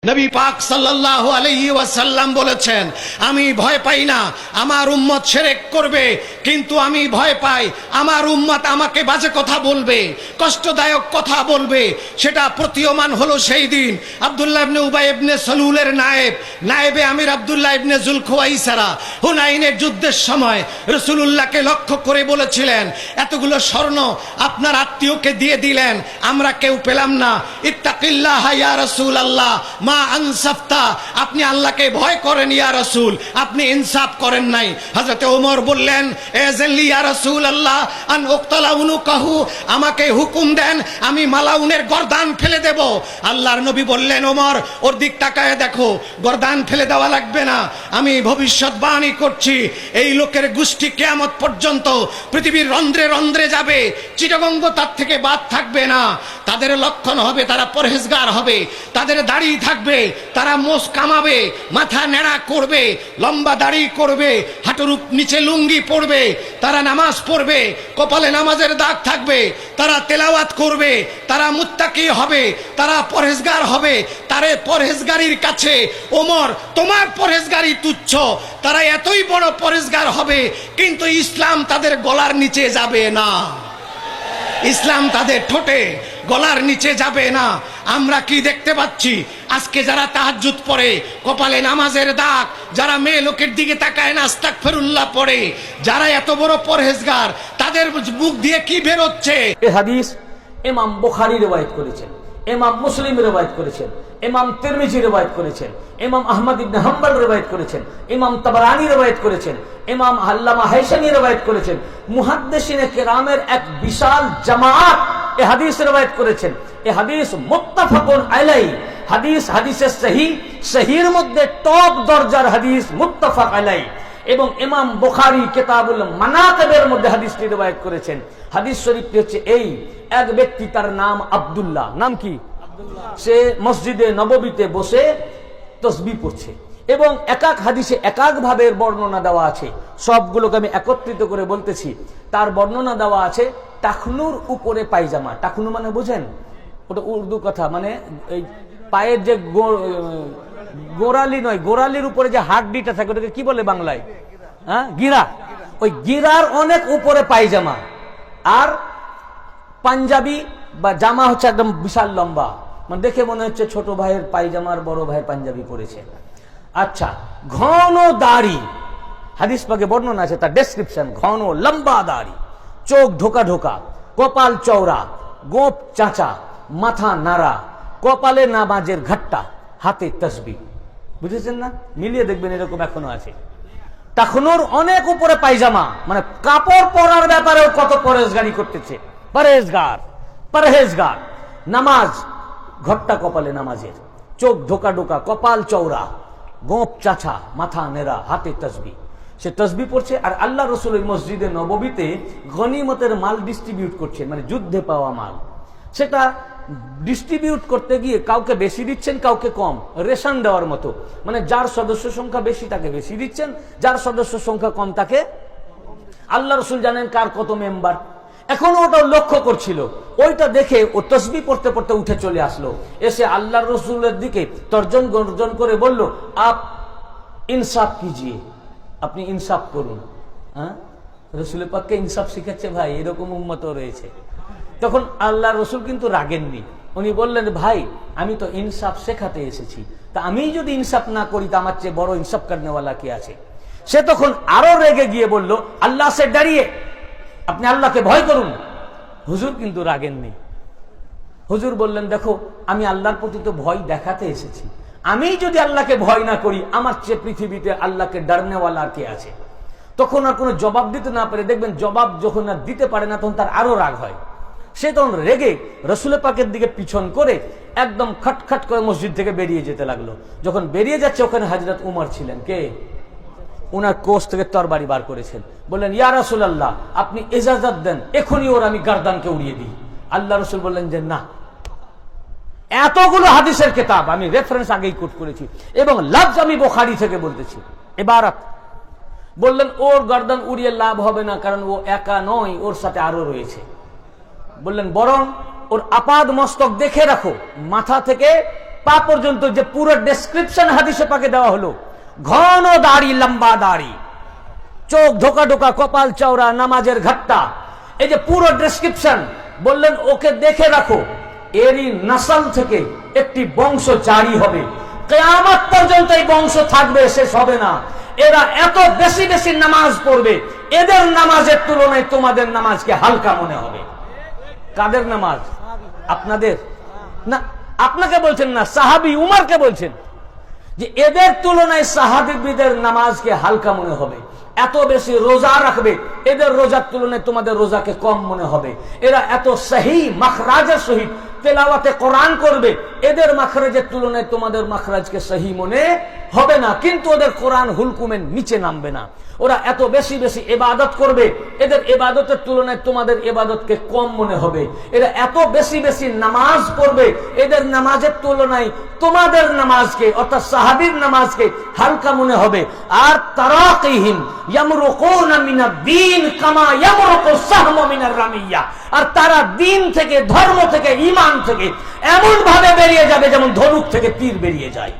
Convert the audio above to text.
নবী পাক সাল্লাল্লাহু আলাইহি ওয়াসাল্লাম বলেছেন, আমি ভয় পাই না আমার উম্মত শিরক করবে, কিন্তু আমি ভয় পাই আমার উম্মত আমাকে বাজে কথা বলবে, কষ্টদায়ক কথা বলবে। সেটা প্রতীয়মান হলো সেই দিন আব্দুল্লাহ ইবনে উবাই ইবনে সালুলের নায়েবে আমির আব্দুল্লাহ ইবনে যুলখুয়াইসারা হুনাইনের যুদ্ধের সময় রাসূলুল্লাহকে লক্ষ্য করে বলেছিলেন, এতগুলো স্বর্ণ আপনার আত্মীয়কে দিয়ে দিলেন, আমরা কেউ পেলাম না। ইত্তাকিল্লাহ ইয়া রাসূলুল্লাহ মা আনসাফতা, আপনি আল্লাহকে ভয় করেন ইয়া রাসূল, আপনি ইনসাফ করেন নাই। হযরত ওমর বললেন, এযাল্লি ইয়া রাসূলুল্লাহ আন উকতালা উনুকাহু, আমাকে হুকুম দেন আমি মালাউনের গর্দান ফেলে দেব। আল্লাহর নবী বললেন, ওমর ওর দিক তাকায় দেখো, গর্দান ফেলে দেওয়া লাগবে না, আমি ভবিষ্যৎবাণী করছি এই লোকের গোষ্ঠী কিয়ামত পর্যন্ত পৃথিবীর রন্ধ্রে রন্ধ্রে যাবে, চিটাগঙ্গ তার থেকে বাদ থাকবে না। তাদের লক্ষণ হবে তারা পরহেজগার হবে, তাদের দাড়ি থাকবে, তারা মোষ কামাবে, মাথা নেড়া করবে, লম্বা দাড়ি করবে, হাঁটুর নিচে লুঙ্গি পরবে, তারা নামাজ পড়বে, কপালে নামাজের দাগ থাকবে, তারা তেলাওয়াত করবে, তারা মুত্তাকি হবে, তারা পরহেজগার হবে। তারে পরহেজগারির কাছে ওমর তোমার পরহেজগারি তুচ্ছ, তারা এতই বড় পরহেজগার হবে, কিন্তু ইসলাম তাদের গলার নিচে যাবে না, ইসলাম তাদের ঠোঁটে গলার নিচে যাবে না। আমরা কি দেখতে পাচ্ছি আজকে যারা তাহাজ্জুদ পড়ে, কপালে নামাজের দাগ, যারা মেয়ে লোকের দিকে তাকায় না আস্তাগফিরুল্লাহ পড়ে, যারা এত বড় পরহেজগার, তাদের মুখ দিয়ে কি বের হচ্ছে? এই হাদিস ইমাম বুখারী রওয়ায়াত করেছেন, ইমাম মুসলিম রওয়ায়াত করেছেন, ইমাম তিরমিজি রওয়ায়াত করেছেন, ইমাম আহমদ ইবনে হাম্বল রওয়ায়াত করেছেন, ইমাম তাবরানী রওয়ায়াত করেছেন, ইমাম আল্লামা হাইসামি রওয়ায়াত করেছেন। মুহাদ্দিসিনে কেরামের এক বিশাল জামাত এই হাদিস রওয়ায়াত করেছেন। এই হাদিস মুত্তাফাকুন আলাইহি হাদিস, হাদিসের সহিহ, সহিহের মধ্যে টপ দরজার হাদিস, মুত্তাফাক আলাইহি। এবং ইমাম বুখারী কিতাবুল মানাকিবের মধ্যে হাদিসটি রওয়ায়াত করেছেন। হাদিস শরীফটি হচ্ছে এই, এক ব্যক্তি তার নাম আব্দুল্লাহ, নাম কি? সে মসজিদে নববীতে বসে তাসবিহ পড়ছে এবং এক এক হাদিসে এক এক ভাবের বর্ণনা দেওয়া আছে, সবগুলোকে আমি একত্রিত করে বলতেছি। তার বর্ণনা দেওয়া আছে টাকনুর উপরে পায়জামা। টাকনু মানে বুঝেন? ওটা উর্দু কথা, মানে এই পায়ের যে গোড়ালি নয়, গোড়ালির উপরে যে হাড্ডিটা থাকে ওটাকে কি বলে বাংলায়? হ্যাঁ, গিরা। ওই গিরার অনেক উপরে পায়জামা, আর পাঞ্জাবি বা জামা হচ্ছে একদম বিশাল লম্বা, মানে দেখে মনে হচ্ছে ছোট ভাইয়ের পায়জামার বড় ভাইয়ের পাঞ্জাবি পরেছে। আচ্ছা, ঘন দাড়ি, হাদিস পাকে বর্ণনা আছে, তার ডেসক্রিপশন, ঘন লম্বা দাড়ি, চোখ ঢোকা ঢোকা, কপাল চওড়া, গোপ চাচা, মাথা নাড়া, কপালে নামাজের ঘাট্টা, হাতে তাসবিহ। বুঝেছেন না? মিলিয়ে দেখবেন এরকম এখনো আছে। টাকনুর অনেক উপরে পায়জামা, মানে কাপড় পরার ব্যাপারেও কত পরহেজগারি করতেছে। পরহেজগার, পরহেজগার। নামাজ, ঘট্টা কপালে নামাজের, চোখ ঢোকা ঢোকা, কপাল চওড়া, গোপ চাচা, মাথা নেড়া, হাতে তাসবিহ। সে তাসবিহ পড়ছে আর আল্লাহ রাসূল মসজিদে নববীতে গনিমতের মাল ডিস্ট্রিবিউট করছেন, মানে যুদ্ধে পাওয়া মাল। সেটা ডিস্ট্রিবিউট করতে গিয়ে কাউকে বেশি দিচ্ছেন, কাউকে কম, রেশন দেওয়ার মতো, মানে যার সদস্য সংখ্যা বেশি তাকে বেশি দিচ্ছেন, যার সদস্য সংখ্যা কম তাকে। আল্লাহ রাসূল জানেন কার কত মেম্বার। এখন ওটা লক্ষ্য করছিল, ওইটা দেখে ও তাসবিহ পড়তে পড়তে উঠে চলে আসলো, এসে আল্লাহ রসুলের দিকে তর্জন গর্জন করে বলল, আপ ইনসাফ কিজিয়ে, আপনি ইনসাফ করুন। হ্যাঁ, রসুল পাককে ইনসাফ শিখাচ্ছে ভাই, এরকম উম্মত রয়েছে। তখন আল্লাহ রসুল কিন্তু রাগেননি, উনি বললেন, ভাই আমি তো ইনসাফ শেখাতে এসেছি, তা আমি যদি ইনসাফ না করি তা আমার চেয়ে বড় ইনসাফ করনেওয়ালা কে আছে? সে তখন আরো রেগে গিয়ে বলল, আল্লাহ সে দাঁড়িয়ে আপনি আল্লাহকে ভয় করুন। হুজুর কিন্তু রাগেননি। হুজুর বললেন, দেখো আমি আল্লাহর প্রতি তো ভয় দেখাতে এসেছি, আমি যদি আল্লাহকে ভয় না করি আমার চেয়ে পৃথিবীতে আল্লাহকে ডরনেওয়ালা কে আছে? তখন আর কোনো জবাব দিতে না পারে, দেখবেন জবাব যখন আর দিতে পারে না তখন তার আরো রাগ হয়। সে তখন রেগে রসুল পাকের দিকে পিছন করে একদম খটখট করে মসজিদ থেকে বেরিয়ে যেতে লাগলো। যখন বেরিয়ে যাচ্ছে ওখানে হযরত উমর ছিলেন। কে? উনার কোষ থেকে তরবারি বার করেছেন, বললেন, ইয়া রাসূলুল্লাহ আপনি ইজাজত দেন, এখনই ওর আমি গর্দানকে উড়িয়ে দিই। আল্লাহ রসুল বললেন যে না। এতগুলো হাদিসের কিতাব আমি রেফারেন্স আগেই কোট করেছি এবং লফজ আমি বুখারী থেকে বলতেছি। ইবারত বললেন, ওর গর্দান উড়িয়ে লাভ হবে না, কারণ ও একা নয়, ওর সাথে আরো রয়েছে। বললেন, বরং ওর আপাদ মস্তক দেখে রাখো, মাথা থেকে পা পর্যন্ত যে পুরো ডেসক্রিপশন হাদিসে পাকে দেওয়া হলো, ঘন দাড়ি, লম্বা দাড়ি, চোখ ঢোকা ঢোকা, কপাল চওড়া, নামাজের ঘাট্টা, এই যে পুরো ডেসক্রিপশন, বললেন ওকে দেখে রাখো, এরই নাসল থেকে একটি বংশ জারি হবে, কিয়ামত পর্যন্ত এই বংশ থাকবে, শেষ হবে না। এরা এত বেশি বেশি নামাজ পড়বে, এদের নামাজের তুলনায় তোমাদের নামাজকে হালকা মনে হবে। কাদের নামাজ? আপনাদের না, আপনাকে বলছেন না, সাহাবী উমরকে বলছেন যে এদের তুলনায় সাহাবীদের নামাজকে হালকা মনে হবে। এত বেশি রোজা রাখবে, এদের রোজার তুলনায় তোমাদের রোজাকে কম মনে হবে। এরা এত সহি মাখরাজের সহিত তেলাওয়াতে কোরআন করবে, এদের মাখরাজের তুলনায় তোমাদের মাখরাজকে সহি মনে হবে না, কিন্তু ওদের কোরআন হুলকুমের নিচে নামবে না। ওরা এত বেশি বেশি ইবাদত করবে, এদের ইবাদতের তুলনায় তোমাদের ইবাদতকে কম মনে হবে। এরা এত বেশি বেশি নামাজ পড়বে, এদের নামাজের তুলনায় তোমাদের নামাজকে অর্থাৎ সাহাবীর নামাজকে হালকা মনে হবে। আর তারাকিহিম ইয়ামরুকুনা মিনাদ-দ্বীন কামা ইয়ামরুকুস সাহমু মিনার রামিয়া, আর তারা দ্বীন থেকে, ধর্ম থেকে, ঈমান থেকে এমন ভাবে বেরিয়ে যাবে যেমন ধনুক থেকে তীর বেরিয়ে যায়।